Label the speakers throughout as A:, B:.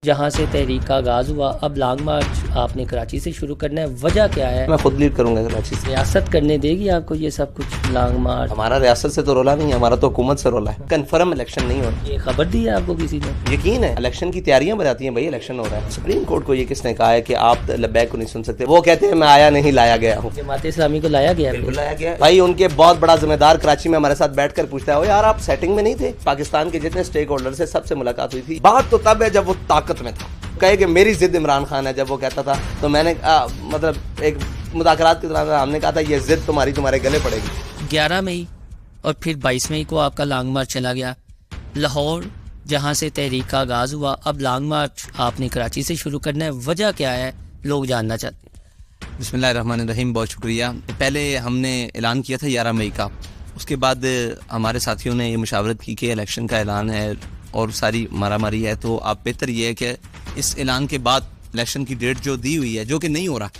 A: जहाँ से तहरीक का आगाज़ हुआ, अब लॉन्ग मार्च आपने कराची से शुरू करना है, वजह क्या है?
B: मैं खुद लीड करूंगा कराची से।
A: रियासत करने देगी आपको ये सब कुछ लॉन्ग मार्च?
B: हमारा रियासत से तो रोला नहीं है, हमारा तो हुकूमत से रोला है। कंफर्म इलेक्शन नहीं हो रहा।
A: ये खबर दी है आपको किसी ने?
B: यकीन है, इलेक्शन की तैयारियां बताती हैं भाई इलेक्शन हो रहा है। सुप्रीम कोर्ट को ये किसने कहा है कि आप लब्बैक को नहीं सुन सकते? वो कहते हैं मैं आया नहीं लाया गया हूँ।
A: जमात इस्लामी को लाया गया?
B: बिल्कुल लाया गया भाई। उनके बहुत बड़ा जिम्मेदार कराची में हमारे साथ बैठ कर पूछता है, यार आप सेटिंग में नहीं थे? पाकिस्तान के जितने स्टेक होल्डर से सबसे मुलाकात हुई थी। बात तो तब है जब वो ताकत में था। कहे कि मेरी जिद इमरान खान है, जब वो कहता था तो मैंने मतलब एक मुज़ाकरात की तरह हमने कहा था ये जिद तुम्हारे गले पड़ेगी।
A: 11 मई और फिर 22 मई को आपका लॉन्ग मार्च चला गया लाहौर, जहाँ से तहरीक का आगाज़ हुआ। अब लॉन्ग मार्च आपने कराची से शुरू करना है, वजह क्या है लोग जानना चाहते हैं।
C: बिस्मिल्लाहिर्रहमानिर्रहीम, बहुत शुक्रिया। पहले हमने ऐलान किया था 11 मई का, उसके बाद हमारे साथियों ने ये मुशावरत की कि इलेक्शन का ऐलान है और सारी मारामारी है, तो आप बेहतर ये है कि इस ऐलान के बाद इलेक्शन की डेट जो दी हुई है, जो कि नहीं हो रहा,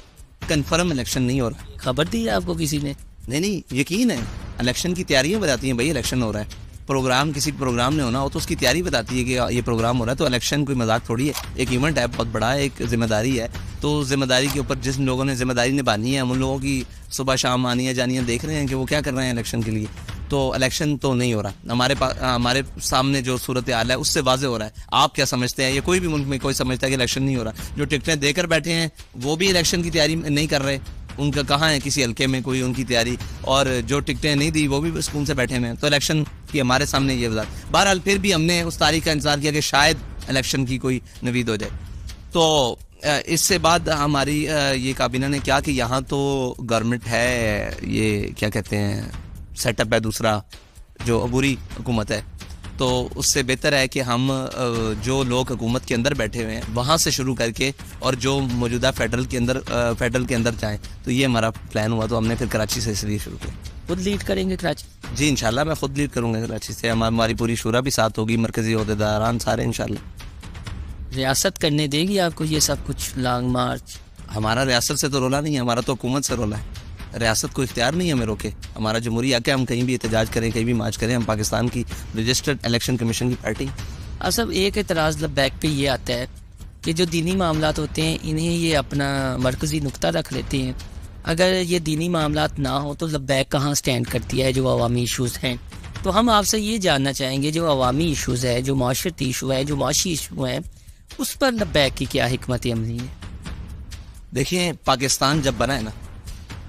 C: कंफर्म इलेक्शन नहीं हो रहा।
A: खबर दी है आपको किसी ने?
C: नहीं, यकीन है, इलेक्शन की तैयारियां बताती हैं भाई इलेक्शन हो रहा है। प्रोग्राम किसी प्रोग्राम ने होना हो तो उसकी तैयारी बताती है कि ये प्रोग्राम हो रहा है। तो इलेक्शन कोई मजाक थोड़ी है, एक इवेंट है, बहुत बड़ा है, एक जिम्मेदारी है। तो जिम्मेदारी के ऊपर जिन लोगों ने जिम्मेदारी निभानी है, हम उन लोगों की सुबह शाम आनी है जानी है, देख रहे हैं कि वो क्या कर रहे हैं इलेक्शन के लिए। तो इलेक्शन तो नहीं हो रहा। हमारे सामने जो सूरत हाल है उससे वाजे हो रहा है। आप क्या समझते हैं? ये कोई भी मुल्क में कोई समझता है कि इलेक्शन नहीं हो रहा? जो टिकटें देकर बैठे हैं वो भी इलेक्शन की तैयारी नहीं कर रहे। उनका कहाँ है किसी हल्के में कोई उनकी तैयारी, और जो टिकटें नहीं दी वो भी सुकून से बैठे हुए हैं। तो इलेक्शन की हमारे सामने ये वजह। बहरहाल फिर भी हमने उस तारीख का इंतजार किया कि शायद इलेक्शन की कोई नवीद हो जाए। तो इससे बाद हमारी ये काबीना ने क्या कि यहाँ तो गवर्नमेंट है, ये क्या कहते हैं, सेटअप है दूसरा जो अबूरी हुकूमत है, तो उससे बेहतर है कि हम जो लोग हुकूमत के अंदर बैठे हुए हैं वहाँ से शुरू करके और जो मौजूदा फेडरल के अंदर जाएं। तो ये हमारा प्लान हुआ, तो हमने फिर कराची से इसलिए शुरू किया।
A: खुद लीड करेंगे कराची?
C: जी इंशाल्लाह मैं खुद लीड करूँगा कराची से। हमारी पूरी शूरा भी साथ होगी, मरकजी ओहदेदारान सारे इंशाल्लाह।
A: रियासत करने देगी आपको ये सब कुछ लॉन्ग मार्च?
C: हमारा रियासत से तो रोला नहीं है, हमारा तो हुकूमत से रोला है। रियासत को इख्तियार नहीं है हमें रोके। हमारा जमहूरी हक है, हम कहीं भी एहतजाज करें, कहीं भी मार्च करें। हम पाकिस्तान की रजिस्टर्ड इलेक्शन कमीशन की पार्टी।
A: सब एक एतराज़ लब्बैक पे ये आता है कि जो दीनी मामलात होते हैं इन्हें ये अपना मरकज़ी नुक्ता रख लेते हैं। अगर ये दीनी मामलात ना हो तो लब्बैक कहाँ स्टैंड करती है जो अवामी इशूज़ हैं? तो हम आपसे ये जानना चाहेंगे, जो अवामी इशूज़ है, जो माशरती इशू है, जो माशी इशू है, उस पर लब्बैक की क्या हिकमत अमली है?
C: देखिए, पाकिस्तान जब बना है ना,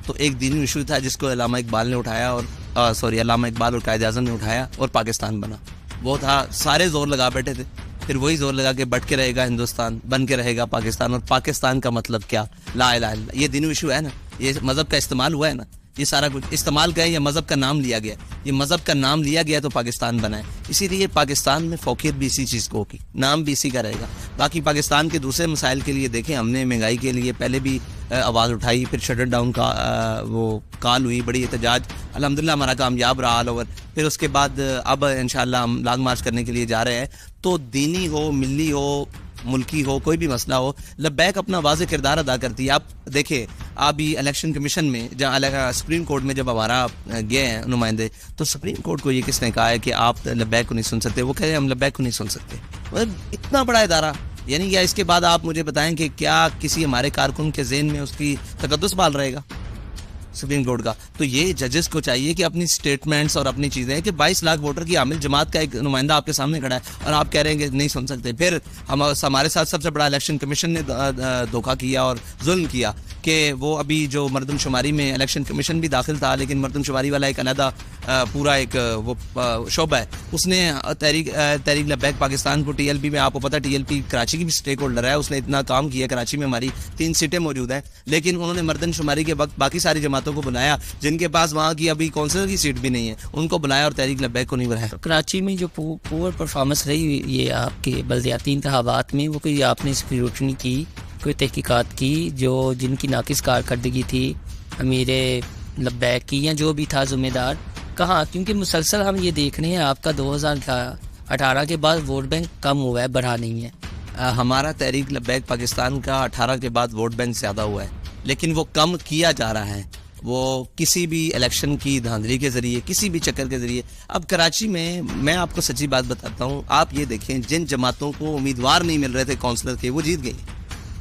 C: तो एक दीनी इशू था जिसको अल्लामा इकबाल ने उठाया और अल्लामा इकबाल और कायद आज़म ने उठाया और पाकिस्तान बना। वो था, सारे जोर लगा बैठे थे, फिर वही जोर लगा के बट के रहेगा हिंदुस्तान, बन के रहेगा पाकिस्तान। और पाकिस्तान का मतलब क्या? ला इलाहा इल्लल्लाह। ये दीनी इशू है ना, ये मज़हब का इस्तेमाल हुआ है ना, ये सारा कुछ इस्तेमाल का है, ये मज़हब का नाम लिया गया, ये मज़हब का नाम लिया गया तो पाकिस्तान बना है। इसीलिए पाकिस्तान में फ़ौक़ियत भी इसी चीज़ को होगी, नाम भी इसी का रहेगा। बाकी पाकिस्तान के दूसरे मसाइल के लिए देखें, हमने महंगाई के लिए पहले भी आवाज़ उठाई, फिर शटर डाउन का वो कॉल हुई, बड़ी एहतजाज, अल्हम्दुलिल्लाह हमारा कामयाब रहा ऑल ओवर। फिर उसके बाद अब इंशाअल्लाह हम लॉन्ग मार्च करने के लिए जा रहे हैं। तो दीनी हो, मिली हो, मुल्की हो, कोई भी मसला हो, लब्बैक अपना वाज़े किरदार अदा करती है। आप देखिए, अभी इलेक्शन कमीशन में जहाँ सुप्रीम कोर्ट में जब हमारा गए हैं नुमाइंदे, तो सुप्रीम कोर्ट को ये किसने कहा है कि आप लब्बैक को नहीं सुन सकते? वो कह रहे हैं हम लब्बैक को नहीं सुन सकते। मतलब इतना बड़ा इदारा, यानी क्या इसके बाद आप मुझे बताएं कि क्या किसी हमारे कारकुन के ज़हन में उसकी तकद्दुस बाल रहेगा सुप्रीम कोर्ट का? तो ये जजेस को चाहिए कि अपनी स्टेटमेंट्स और अपनी चीज़ें, कि 22 लाख वोटर की हामिल जमात का एक नुमाइंदा आपके सामने खड़ा है और आप कह रहे हैं कि नहीं सुन सकते। फिर हमारे साथ सबसे बड़ा इलेक्शन कमीशन ने धोखा किया और जुल्म किया कि वो अभी जो मरदमशुमारी में इलेक्शन कमीशन भी दाखिल था, लेकिन मरदमशुमारी वाला एक अलहदा पूरा एक वो शोबा है, उसने तहरीक लब्बैक पाकिस्तान को, TLP में, आपको पता है TLP कराची की भी स्टेक होल्डर है, उसने इतना काम किया। कराची में हमारी 3 सीटें मौजूद हैं, लेकिन उन्होंने मरदमशुमारी के वक्त बाकी सारी जमातों को बुलाया जिनके पास वहाँ की अभी काउंसिलर की सीट भी नहीं है, उनको बुलाया और तहरीक लब्बैक को नहीं बुलाया।
A: तो कराची में जो पुअर परफॉर्मेंस रही ये आपके बल्दियाती इंतखाबात में, वो कोई आपने स्क्रूटनी की, कोई तहकीकात की, जो जिनकी नाकिस कारकर्दगी थी अमीर लब्बैक की या जो भी था ज़िम्मेदार, कहाँ? क्योंकि मुसलसल हम ये देख रहे हैं आपका 2018 के बाद वोट बैंक कम हुआ है, बढ़ा नहीं है।
C: हमारा तहरीक लब्बैक पाकिस्तान का 18 के बाद वोट बैंक ज़्यादा हुआ है, लेकिन वो कम किया जा रहा है। वो किसी भी इलेक्शन की धांधली के जरिए, किसी भी चक्कर के जरिए। अब कराची में मैं आपको सच्ची बात बताता हूँ, आप ये देखें, जिन जमातों को उम्मीदवार नहीं मिल रहे थे काउंसलर के, वो जीत गई।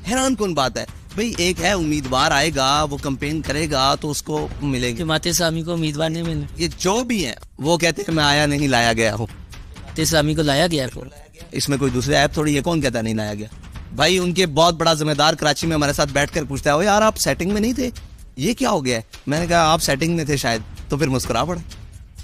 C: हैरान कौन बात है भाई, एक है उम्मीदवार आएगा, वो कंपेन करेगा तो उसको मिलेगी।
A: जमात इस्लामी को उम्मीदवार नहीं मिले,
C: ये जो भी है वो कहते हैं मैं आया नहीं, लाया गया हूँ।
A: जमात इस्लामी को लाया गया है।
C: इसमें कोई दूसरे ऐप थोड़ी है, कौन कहता नहीं लाया गया भाई। उनके बहुत बड़ा जिम्मेदार कराची में हमारे साथ बैठकर पूछता है, ओ यार आप सेटिंग में नहीं थे, ये क्या हो गया है? मैंने कहा आप सेटिंग में थे शायद, तो फिर मुस्कुरा पड़े।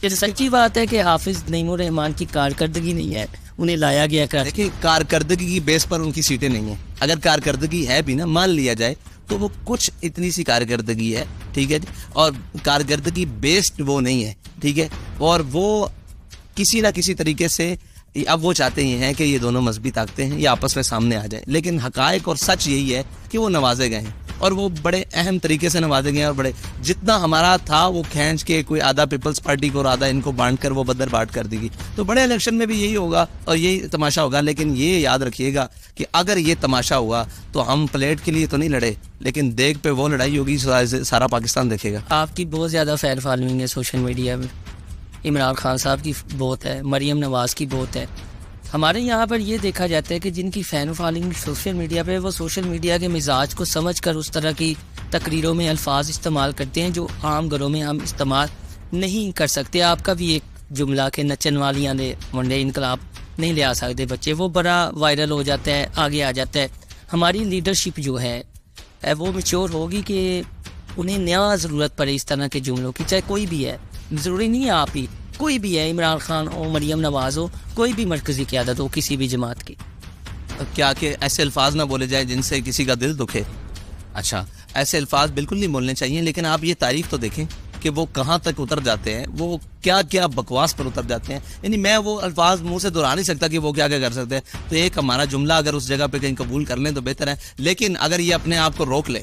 A: ये सच्ची बात है कि हाफिज नईमुर रहमान की कारकर्दगी नहीं है, उन्हें लाया गया कराची।
C: देखिए, कारकर्दगी की बेस पर उनकी सीटें नहीं है। अगर कारकर्दगी है भी ना, मान लिया जाए, तो वो कुछ इतनी सी कारकर्दगी है, ठीक है जी, और कारकर्दगी बेस्ड वो नहीं है, ठीक है। और वो किसी ना किसी तरीके से, अब वो चाहते ही हैं कि ये दोनों मजहबी ताकतें हैं ये आपस में सामने आ जाए, लेकिन हकायक और सच यही है कि वो नवाजे गए हैं, और वो बड़े अहम तरीके से नवाजे गए हैं। और बड़े, जितना हमारा था वो खींच के कोई आधा पीपल्स पार्टी को और आधा इनको बांट कर वो बदर बाट कर देगी। तो बड़े इलेक्शन में भी यही होगा और यही तमाशा होगा। लेकिन ये याद रखिएगा कि अगर ये तमाशा हुआ तो हम प्लेट के लिए तो नहीं लड़े, लेकिन देग पे वो लड़ाई होगी सारा पाकिस्तान देखेगा।
A: आपकी बहुत ज़्यादा फैन फॉलोइंग है सोशल मीडिया में, इमरान खान साहब की बहुत है, मरियम नवाज़ की बहुत है। हमारे यहाँ पर ये देखा जाता है कि जिनकी फ़ैन फॉलोइंग सोशल मीडिया पे, वो सोशल मीडिया के मिजाज को समझ कर उस तरह की तकरीरों में अल्फाज इस्तेमाल करते हैं जो आम घरों में हम इस्तेमाल नहीं कर सकते। आपका भी एक जुमला के नचन वालियाँ ने वनडे इनकलाब नहीं ले आ सकते बच्चे, वो बड़ा वायरल हो जाता है, आगे आ जाता है। हमारी लीडरशिप जो है वो मैच्योर होगी कि उन्हें नया ज़रूरत पड़े इस तरह के जुमलों की, चाहे कोई भी है, ज़रूरी नहीं है आप ही, कोई भी है, इमरान खान हो, मरियम नवाज़ हो, कोई भी मरकज़ी क़यादत हो किसी भी जमात की।
C: क्या कि ऐसे अल्फाज ना बोले जाए जिनसे किसी का दिल दुखे। अच्छा, ऐसे अल्फाज बिल्कुल नहीं बोलने चाहिए, लेकिन आप ये तारीख तो देखें कि वो कहाँ तक उतर जाते हैं, वो क्या क्या बकवास पर उतर जाते हैं। यानी मैं वो अल्फाज मुंह से दोहरा नहीं सकता कि वो क्या क्या कर सकते हैं। तो एक हमारा जुमला अगर उस जगह पे कहीं कबूल कर लें तो बेहतर है, लेकिन अगर ये अपने आप को रोक ले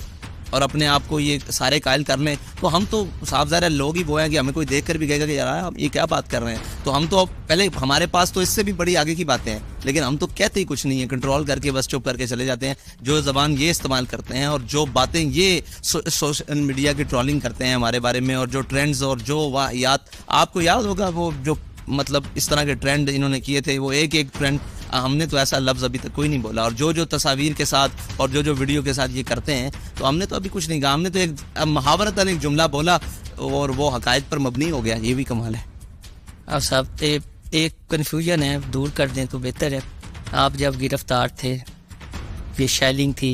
C: और अपने आप को ये सारे कायल कर लें, तो हम तो साफ ज़ाहिर लोग ही वो हैं कि हमें कोई देख कर भी कहेगा कि यार आप ये क्या बात कर रहे हैं। तो हम तो अब पहले, हमारे पास तो इससे भी बड़ी आगे की बातें हैं, लेकिन हम तो कहते ही कुछ नहीं है, कंट्रोल करके बस चुप करके चले जाते हैं। जो ज़बान ये इस्तेमाल करते हैं और जो बातें ये सोशल मीडिया की ट्रोलिंग करते हैं हमारे बारे में, और जो ट्रेंड्स और जो वाहियात, आपको याद होगा वो जो मतलब इस तरह के ट्रेंड इन्होंने किए थे, वो एक एक ट्रेंड, हमने तो ऐसा लफ्ज़ अभी तक कोई नहीं बोला। और जो जो तस्वीर के साथ और जो जो वीडियो के साथ ये करते हैं, तो हमने तो अभी कुछ नहीं कहा, हमने तो एक मुहावरतन एक जुमला बोला और वो हकायक पर मबनी हो गया। ये भी कमाल है।
A: अब साहब एक कन्फ्यूजन है, दूर कर दें तो बेहतर है। आप जब गिरफ्तार थे, ये शेलिंग थी,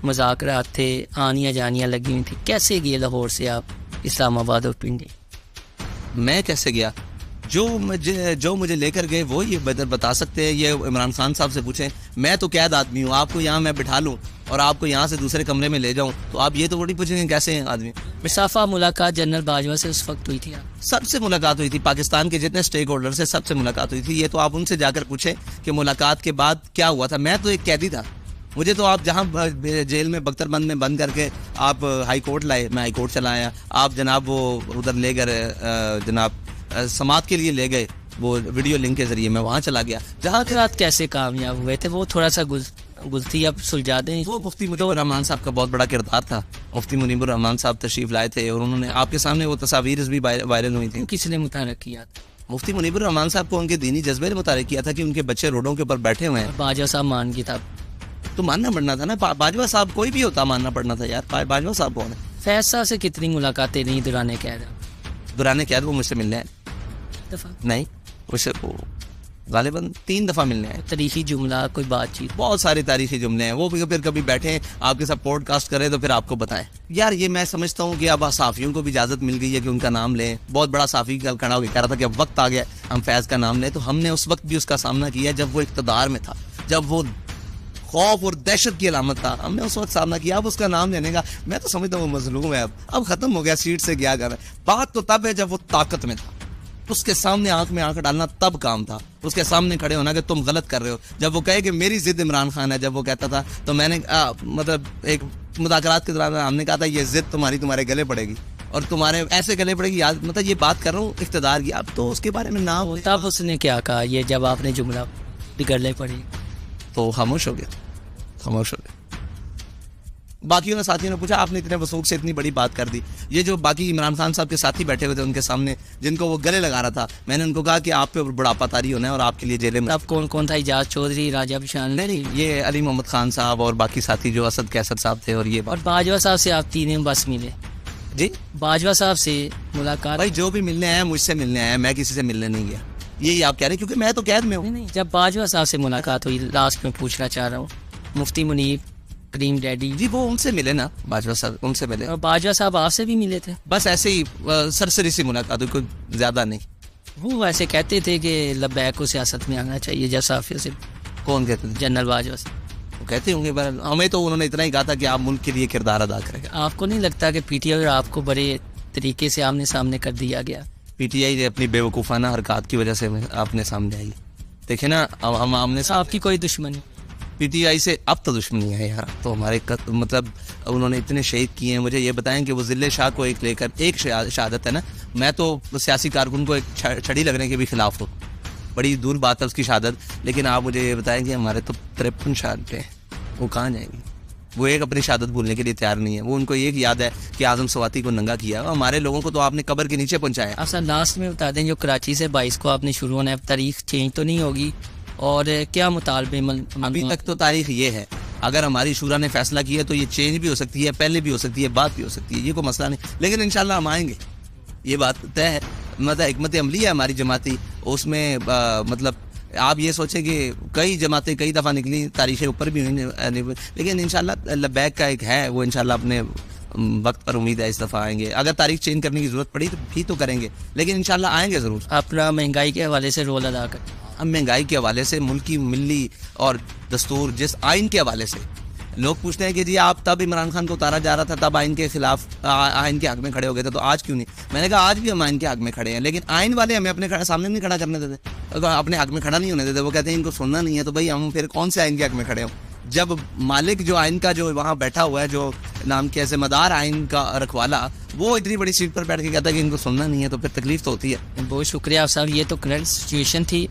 A: मुज़ाकरात थे, आनियाँ जानियाँ लगी हुई थी, कैसे गए लाहौर से आप इस्लामाबाद और पिंडी?
C: मैं कैसे गया? जो मुझे लेकर गए वो ये बता सकते हैं। ये इमरान खान साहब से पूछें। मैं तो कैद आदमी हूँ, आपको यहाँ मैं बिठा लूँ और आपको यहाँ से दूसरे कमरे में ले जाऊँ, तो आप ये तो बड़ी पूछेंगे कैसे हैं आदमी।
A: मुसाफा मुलाकात जनरल बाजवा से उस वक्त हुई थी?
C: सबसे मुलाकात हुई थी, पाकिस्तान के जितने स्टेक होल्डर से सबसे मुलाकात हुई थी। ये तो आप उनसे जाकर पूछें कि मुलाकात के बाद क्या हुआ था। मैं तो एक कैदी था, मुझे तो आप जहाँ जेल में बख्तरबंद में बंद करके आप हाई कोर्ट लाए, मैं हाई कोर्ट चला आया। आप जनाब वो उधर ले गए, जनाब समात के लिए ले गए, वो वीडियो लिंक के जरिए मैं वहाँ चला गया।
A: जहाँ के रात कैसे कामयाब हुए थे, वो थोड़ा सा गुलती अब सुलझा दें।
C: वो मुफ्ती मुनीबुर रहमान साहब का बहुत बड़ा किरदार था। मुफ्ती मुनीबुर रहमान साहब तशरीफ लाए थे और उन्होंने आपके सामने वो तस्वीर भी वायरल हुई थी।
A: किसने मुतारक किया था?
C: मुफ्ती मुनीबुर रहमान साहब को उनके दीनी जज्बे ने मुतारक किया था कि उनके बच्चे रोडों के ऊपर बैठे हुए हैं।
A: बाजवा साहब मान की था
C: तो मानना पड़ना था ना। बाजवा साहब कोई भी होता, मानना पड़ना था यार। बाजवा साहब कौन है?
A: फैज साहब से कितनी मुलाकातें नहीं दुराने कैद?
C: दुराने कैद वो मुझसे मिलने आए
A: दफा
C: नहीं, उसे गालिबन 3 दफ़ा मिलने आए।
A: तारीखी जुमला, कोई बातचीत?
C: बहुत सारे तारीखी जुमले हैं। वो फिर कभी बैठे आपके साथ पॉडकास्ट करें तो फिर आपको बताएं। यार ये मैं समझता हूँ कि अब साफ़ियों को भी इजाज़त मिल गई है कि उनका नाम लें। बहुत बड़ा साफ़ी कल खड़ा होकर कह रहा था कि अब वक्त आ गया हम फैज़ का नाम लें, तो हमने उस वक्त भी उसका सामना किया जब वो इक़्तिदार में था, जब वो खौफ और दहशत की अलामत था। हमने उस वक्त सामना किया। अब उसका नाम लेने का मैं तो समझता हूँ वो मजलूम है। अब ख़त्म हो गया, सीट से गया जाना। बात तो तब है जब वो ताकत में था, उसके सामने आंख में आंख डालना तब काम था। उसके सामने खड़े होना कि तुम गलत कर रहे हो। जब वो कहे कि मेरी जिद इमरान खान है, जब वो कहता था, तो मैंने मतलब एक मुज़ाकरात के दौरान हमने कहा था ये जिद तुम्हारे गले पड़ेगी और तुम्हारे ऐसे गले पड़ेगी। याद मतलब ये बात कर रहा हूँ इक़्तिदार की। अब तो उसके बारे में ना हो।
A: तब उसने क्या कहा ये जब आपने जुमला गले पड़ी?
C: तो खामोश हो गया, खामोश हो गया। बाकियों ने साथियों ने पूछा आपने इतने वसूख से इतनी बड़ी बात कर दी। ये जो बाकी इमरान खान साहब के साथी बैठे हुए थे उनके सामने, जिनको वो गले लगा रहा था, मैंने उनको कहा कि आप पे बुढ़ापा तारी होना है और आपके लिए जेल में।
A: अब कौन कौन था? इजाज चौधरी, राजा बिशान?
C: नहीं, ये अली मोहम्मद खान साहब और बाकी साथी जो असद कैसर साहब थे और ये
A: और बाजवा साहब से आप तीनों बस मिले?
C: जी,
A: बाजवा साहब से मुलाकात?
C: भाई जो भी मिलने आया मुझसे मिलने आया, मैं किसी से मिलने नहीं गया। यही आप कह रहे हैं क्योंकि मैं तो कैद में हूँ।
A: नहीं, जब बाजवा साहब से मुलाकात हुई, लास्ट में पूछना चाह रहा हूँ, मुफ्ती मुनीब, करीम डैडी
C: जी वो उनसे मिले ना, बाजवा साहब उनसे मिले।
A: और बाजवा साहब आपसे भी मिले थे?
C: बस ऐसे ही सरसरी सी मुलाकात हुई, कोई ज्यादा नहीं।
A: वो वैसे कहते थे कि लब्बैक को सियासत में आना चाहिए जैसा से।
C: कौन कहते थे?
A: जनरल बाजवा साहब।
C: वो कहते होंगे, पर हमें तो उन्होंने इतना ही कहा था कि आप मुल्क के लिए किरदार अदा करेंगे।
A: आपको नहीं लगता कि पीटीआई और आपको बड़े तरीके से आमने सामने कर दिया गया?
C: पीटीआई अपनी बेवकूफ़ाना हरकत की वजह से आपने सामने आई। देखे ना, हम आमने
A: आपकी कोई दुश्मनी?
C: पीटीआई से अब तो दुश्मनी है यार। तो हमारे मतलब उन्होंने इतने शहीद किए हैं। मुझे ये बताएं कि वो ज़िले शाह को एक लेकर एक शहादत है ना, मैं तो सियासी कारकुन को एक छड़ी लगने के भी खिलाफ हूँ, बड़ी दूर बात है उसकी शहादत। लेकिन आप मुझे ये बताएं कि हमारे तो 53 शहादतें हैं, वो कहाँ जाएंगी? वो एक अपनी शहादत भूलने के लिए तैयार नहीं है। वो उनको एक याद है कि आजम स्वाति को नंगा किया। हमारे लोगों को तो आपने कब्र के नीचे पहुंचाया।
A: आप सर लास्ट में बता दें, जो कराची से 22 को आपने शुरू होना है, तारीख चेंज तो नहीं होगी? और क्या मुतालबे?
C: अभी तक तो तारीख ये है, अगर हमारी शूरा ने फैसला किया तो ये चेंज भी हो सकती है, पहले भी हो सकती है, बात भी हो सकती है, ये कोई मसला नहीं। लेकिन इंशाल्लाह हम आएंगे, ये बात तय है। मतलब हिकमत अमली है हमारी जमाती, उसमें मतलब आप ये सोचें कि कई जमातें कई दफ़ा निकली, तारीखें ऊपर भी हुई, लेकिन इंशाल्लाह लब्बैक का एक है, वो इंशाल्लाह अपने वक्त पर उम्मीद है इस दफ़ा आएंगे। अगर तारीख चेंज करने की ज़रूरत पड़ी तो भी तो करेंगे, लेकिन इंशाल्लाह आएंगे ज़रूर।
A: अपना महंगाई के हवाले से रोल अदा कर।
C: हम महंगाई के हवाले से, मुल्की मिली और दस्तूर जिस आइन के हवाले से लोग पूछते हैं कि जी आप तब इमरान खान को उतारा जा रहा था, तब आइन के खिलाफ आइन के हक में खड़े हो गए थे, तो आज क्यों नहीं? मैंने कहा आज भी हम आइन के हक में खड़े हैं, लेकिन आइन वाले हमें अपने सामने नहीं खड़ा करने देते, अपने हक में खड़ा नहीं होने देते। वो कहते हैं इनको सुनना नहीं है, तो भाई हम फिर कौन से आइन के हक में खड़े हों? जब मालिक जो आइन का जो वहाँ बैठा हुआ है, जो नाम के ज़िम्मेदार आइन का रखवाला, वो इतनी बड़ी सीट पर बैठ के कहता है कि इनको सुनना नहीं है, तो फिर तकलीफ तो होती है।
A: बहुत शुक्रिया आप साहब, ये तो करंट सिचुएशन थी।